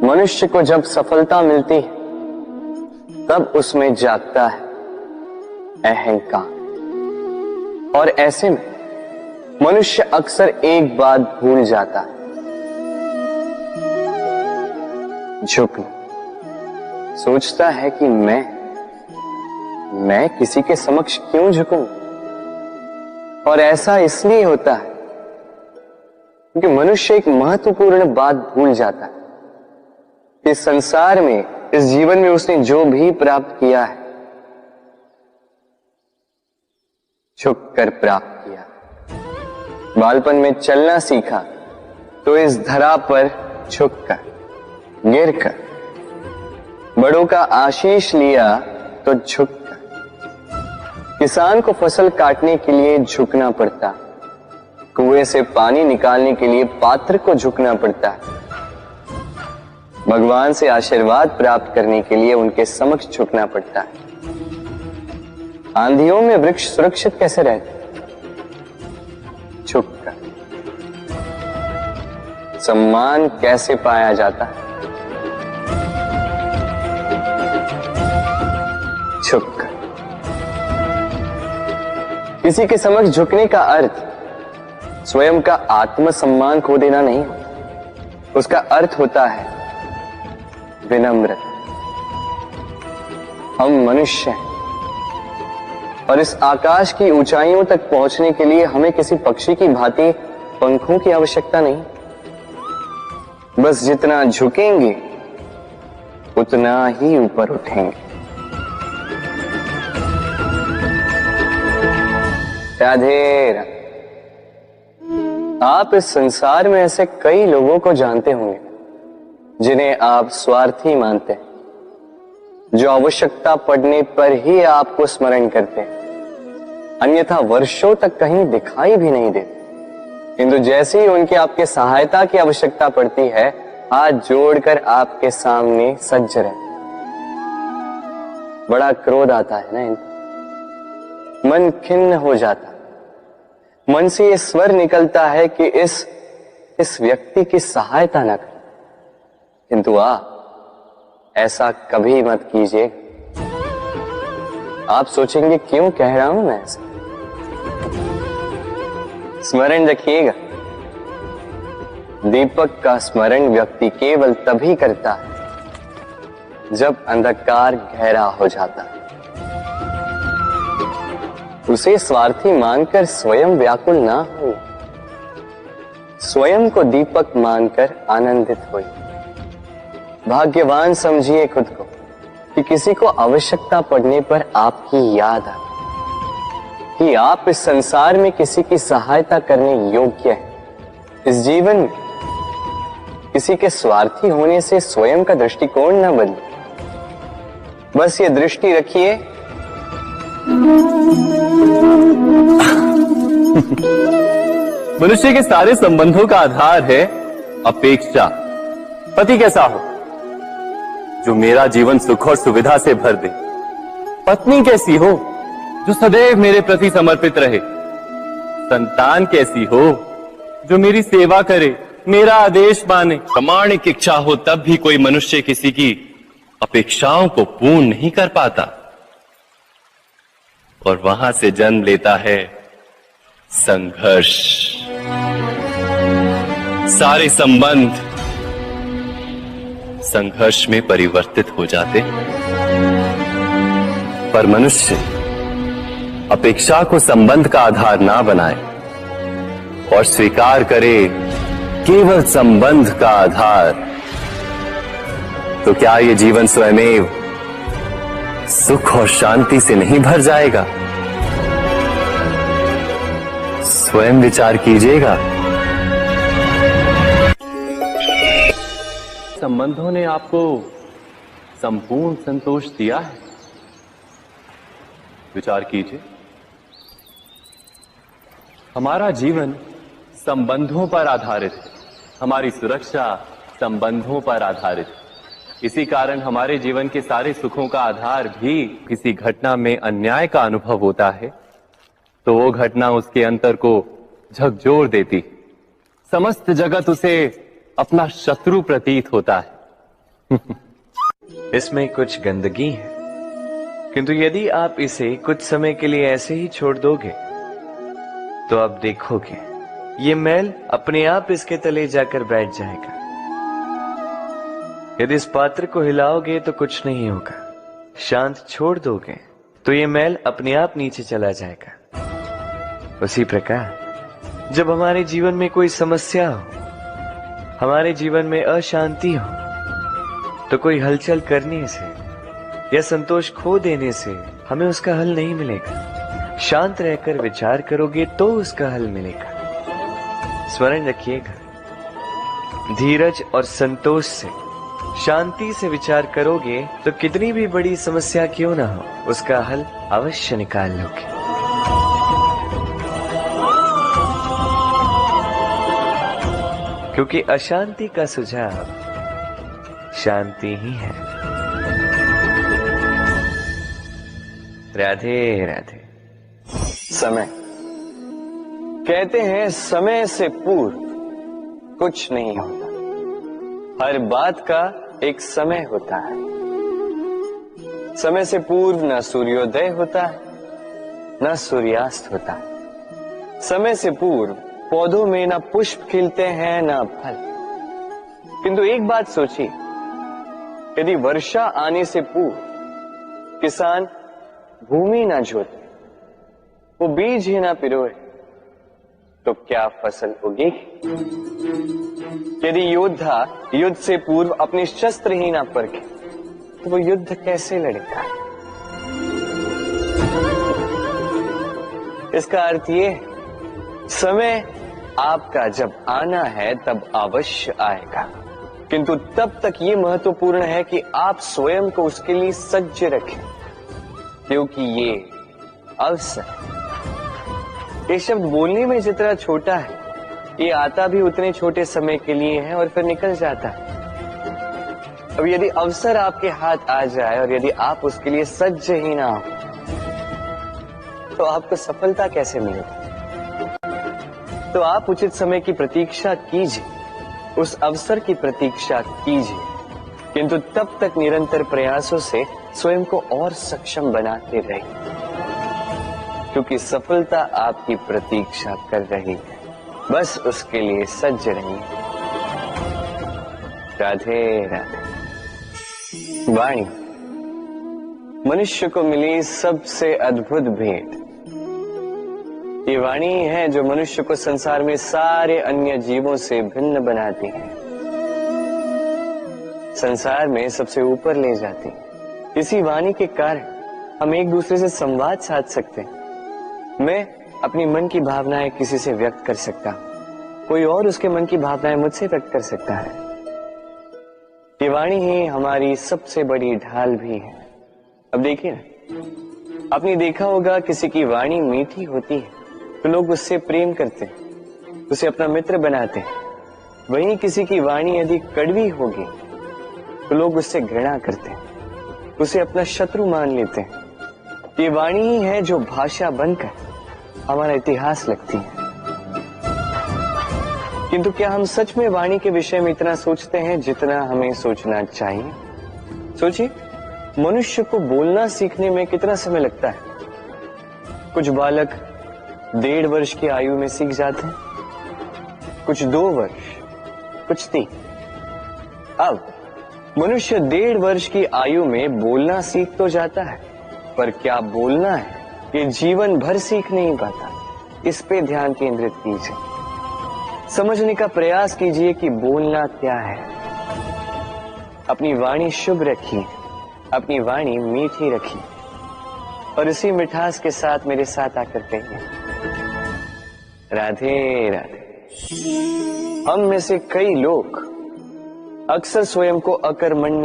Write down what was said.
मनुष्य को जब सफलता मिलती है तब उसमें जागता है अहंकार, और ऐसे में मनुष्य अक्सर एक बात भूल जाता है, झुकना। सोचता है कि मैं किसी के समक्ष क्यों झुकूं? और ऐसा इसलिए होता है क्योंकि मनुष्य एक महत्वपूर्ण बात भूल जाता है कि संसार में, इस जीवन में उसने जो भी प्राप्त किया है झुककर प्राप्त किया। बालपन में चलना सीखा तो इस धरा पर झुककर, गिरकर। बड़ों का आशीष लिया तो झुककर। किसान को फसल काटने के लिए झुकना पड़ता, कुएं से पानी निकालने के लिए पात्र को झुकना पड़ता है। भगवान से आशीर्वाद प्राप्त करने के लिए उनके समक्ष झुकना पड़ता है। आंधियों में वृक्ष सुरक्षित कैसे रहते? झुककर। सम्मान कैसे पाया जाता है? झुककर। किसी के समक्ष झुकने का अर्थ स्वयं का आत्मसम्मान खो देना नहीं, उसका अर्थ होता है विनम्रता। हम मनुष्य हैं और इस आकाश की ऊंचाइयों तक पहुंचने के लिए हमें किसी पक्षी की भांति पंखों की आवश्यकता नहीं। बस जितना झुकेंगे उतना ही ऊपर उठेंगे। राधे राधे। आप इस संसार में ऐसे कई लोगों को जानते होंगे जिन्हें आप स्वार्थी मानते हैं, जो आवश्यकता पड़ने पर ही आपको स्मरण करते हैं, अन्यथा वर्षों तक कहीं दिखाई भी नहीं देते, किंतु जैसे ही उनकी आपके सहायता की आवश्यकता पड़ती है हाथ जोड़कर आपके सामने सज्ज रहते। बड़ा क्रोध आता है ना इनको, मन खिन्न हो जाता है, मन से ये स्वर निकलता है कि इस व्यक्ति की सहायता न करें, किंतु ऐसा कभी मत कीजिए। आप सोचेंगे क्यों कह रहा हूं मैं ऐसा? स्मरण रखिएगा, दीपक का स्मरण व्यक्ति केवल तभी करता है जब अंधकार गहरा हो जाता है। उसे स्वार्थी मानकर स्वयं व्याकुल ना हो, स्वयं को दीपक मानकर आनंदित होइए। भाग्यवान समझिए खुद को कि किसी को आवश्यकता पड़ने पर आपकी याद आए, कि आप इस संसार में किसी की सहायता करने योग्य हैं। इस जीवन में किसी के स्वार्थी होने से स्वयं का दृष्टिकोण न बदले। बस ये दृष्टि रखिए, मनुष्य के सारे संबंधों का आधार है अपेक्षा। पति कैसा हो जो मेरा जीवन सुख और सुविधा से भर दे, पत्नी कैसी हो जो सदैव मेरे प्रति समर्पित रहे, संतान कैसी हो जो मेरी सेवा करे, मेरा आदेश माने। प्रामाणिक इच्छा हो तब भी कोई मनुष्य किसी की अपेक्षाओं को पूर्ण नहीं कर पाता, और वहां से जन्म लेता है संघर्ष। सारे संबंध संघर्ष में परिवर्तित हो जाते, पर मनुष्य अपेक्षा को संबंध का आधार ना बनाए और स्वीकार करे केवल संबंध का आधार, तो क्या ये जीवन स्वयमेव सुख और शांति से नहीं भर जाएगा? स्वयं विचार कीजिएगा। संबंधों ने आपको संपूर्ण संतोष दिया है? विचार कीजिए। हमारा जीवन संबंधों पर आधारित है, हमारी सुरक्षा संबंधों पर आधारित है। इसी कारण हमारे जीवन के सारे सुखों का आधार भी किसी घटना में अन्याय का अनुभव होता है तो वो घटना उसके अंतर को झकझोर देती, समस्त जगत उसे अपना शत्रु प्रतीत होता है। इसमें कुछ गंदगी है, किंतु यदि आप इसे कुछ समय के लिए ऐसे ही छोड़ दोगे तो आप देखोगे ये मैल अपने आप इसके तले जाकर बैठ जाएगा। यदि इस पात्र को हिलाओगे तो कुछ नहीं होगा, शांत छोड़ दोगे तो ये मैल अपने आप नीचे चला जाएगा। उसी प्रकार जब हमारे जीवन में कोई समस्या हो, हमारे जीवन में अशांति हो, तो कोई हलचल करने से या संतोष खो देने से हमें उसका हल नहीं मिलेगा। शांत रहकर विचार करोगे तो उसका हल मिलेगा। स्मरण रखिएगा, धीरज और संतोष से, शांति से विचार करोगे तो कितनी भी बड़ी समस्या क्यों ना हो, उसका हल अवश्य निकाल लोगे। क्योंकि अशांति का सुझाव शांति ही है। राधे राधे। समय, कहते हैं समय से पूर्व कुछ नहीं होता। हर बात का एक समय होता है। समय से पूर्व न सूर्योदय होता है, न सूर्यास्त होता है। समय से पूर्व पौधों में न पुष्प खिलते हैं न फल। किंतु एक बात सोचिए, यदि वर्षा आने से पूर्व किसान भूमि न जोते, वो बीज ही ना पिरोए, तो क्या फसल उगेगी? यदि योद्धा युद्ध से पूर्व अपने शस्त्र ही ना परखे, तो वो युद्ध कैसे लड़ेगा? इसका अर्थ ये, समय आपका जब आना है तब अवश्य आएगा, किंतु तब तक ये महत्वपूर्ण है कि आप स्वयं को उसके लिए सज्ज रखें, क्योंकि ये अवसर, ये शब्द बोलने में जितना छोटा है, ये आता भी उतने छोटे समय के लिए है और फिर निकल जाता है। अब यदि अवसर आपके हाथ आ जाए और यदि आप उसके लिए सज्ज ही ना हो, तो आपको सफलता कैसे मिलेगी? तो आप उचित समय की प्रतीक्षा कीजिए, उस अवसर की प्रतीक्षा कीजिए, किंतु तब तक निरंतर प्रयासों से स्वयं को और सक्षम बनाते रहिए, क्योंकि सफलता आपकी प्रतीक्षा कर रही है। बस उसके लिए सज्ज रहिए। राधे राधे। वाणी मनुष्य को मिली सबसे अद्भुत भेंट। ये वाणी है जो मनुष्य को संसार में सारे अन्य जीवों से भिन्न बनाती है, संसार में सबसे ऊपर ले जाती है। इसी वाणी के कारण हम एक दूसरे से संवाद साध सकते हैं। मैं अपनी मन की भावनाएं किसी से व्यक्त कर सकता हूं, कोई और उसके मन की भावनाएं मुझसे व्यक्त कर सकता है। ये वाणी ही हमारी सबसे बड़ी ढाल भी है। अब देखिए ना, आपने देखा होगा किसी की वाणी मीठी होती है तो लोग उससे प्रेम करते हैं, उसे अपना मित्र बनाते हैं। वहीं किसी की वाणी यदि कड़वी होगी तो लोग उससे घृणा करते हैं, उसे अपना शत्रु मान लेते हैं। ये वाणी ही है जो भाषा बनकर हमारा इतिहास लिखती है। किंतु क्या हम सच में वाणी के विषय में इतना सोचते हैं जितना हमें सोचना चाहिए? सोचिए, मनुष्य को बोलना सीखने में कितना समय लगता है? कुछ बालक 1.5 वर्ष की आयु में सीख जाते हैं, कुछ 2 वर्ष, कुछ 3। अब मनुष्य 1.5 वर्ष की आयु में बोलना सीख तो जाता है, पर क्या बोलना है ये जीवन भर सीख नहीं पाता। इस पे ध्यान केंद्रित कीजिए, समझने का प्रयास कीजिए कि बोलना क्या है। अपनी वाणी शुभ रखिए, अपनी वाणी मीठी रखिए, और इसी मिठास के साथ मेरे साथ आकर कहिए, राधे राधे। हम में से कई लोग अक्सर स्वयं को अकर्मण्य